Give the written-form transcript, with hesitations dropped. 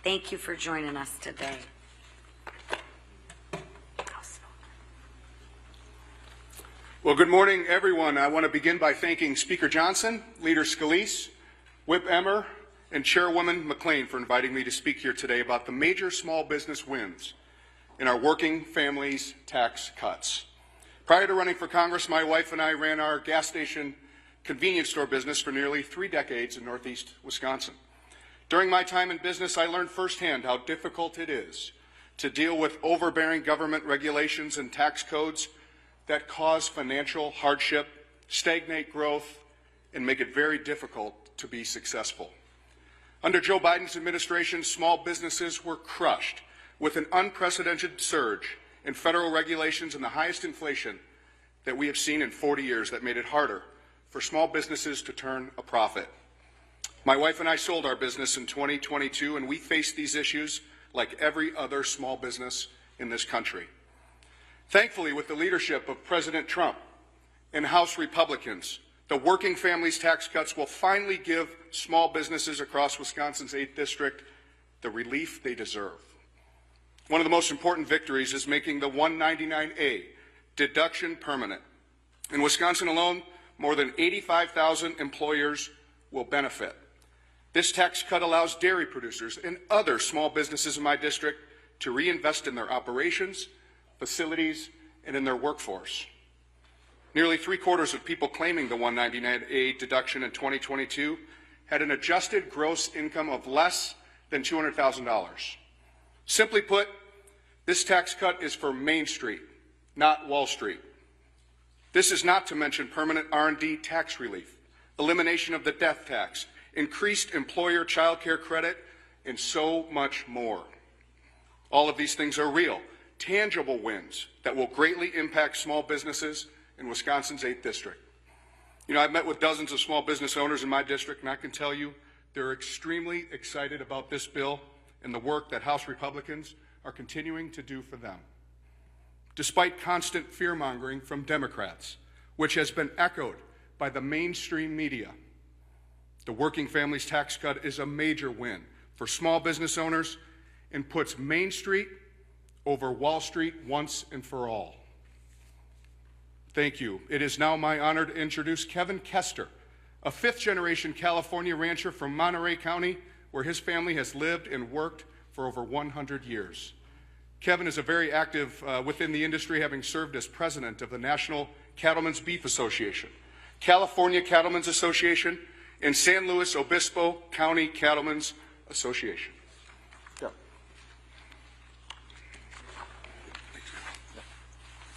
Thank you for joining us today. Well, good morning, everyone. I want to begin by thanking Speaker Johnson, Leader Scalise, Whip Emmer, and Chairwoman McLean for inviting me to speak here today about the major small business wins in our working families tax cuts. Prior to running for Congress, my wife and I ran our gas station convenience store business for nearly 3 decades in Northeast Wisconsin. During my time in business, I learned firsthand how difficult it is to deal with overbearing government regulations and tax codes that cause financial hardship, stagnate growth, and make it very difficult to be successful. Under Joe Biden's administration, small businesses were crushed with an unprecedented surge in federal regulations and the highest inflation that we have seen in 40 years that made it harder for small businesses to turn a profit. My wife and I sold our business in 2022, and we faced these issues like every other small business in this country. Thankfully, with the leadership of President Trump and House Republicans, the working families tax cuts will finally give small businesses across Wisconsin's 8th District the relief they deserve. One of the most important victories is making the 199A deduction permanent. In Wisconsin alone, more than 85,000 employers will benefit. This tax cut allows dairy producers and other small businesses in my district to reinvest in their operations, facilities, and in their workforce. Nearly 3/4 of people claiming the 199A deduction in 2022 had an adjusted gross income of less than $200,000. Simply put, this tax cut is for Main Street, not Wall Street. This is not to mention permanent R&D tax relief, elimination of the death tax, increased employer child care credit, and so much more. All of these things are real, tangible wins that will greatly impact small businesses in Wisconsin's 8th District. You know, I've met with dozens of small business owners in my district, and I can tell you they're extremely excited about this bill and the work that House Republicans are continuing to do for them. Despite constant fear-mongering from Democrats, which has been echoed by the mainstream media, the working families tax cut is a major win for small business owners and puts Main Street over Wall Street once and for all. Thank you. It is now my honor to introduce Kevin Kester, a 5th-generation California rancher from Monterey County, where his family has lived and worked for over 100 years. Kevin is very active within the industry, having served as president of the National Cattlemen's Beef Association, California Cattlemen's Association, and San Luis Obispo County Cattlemen's Association.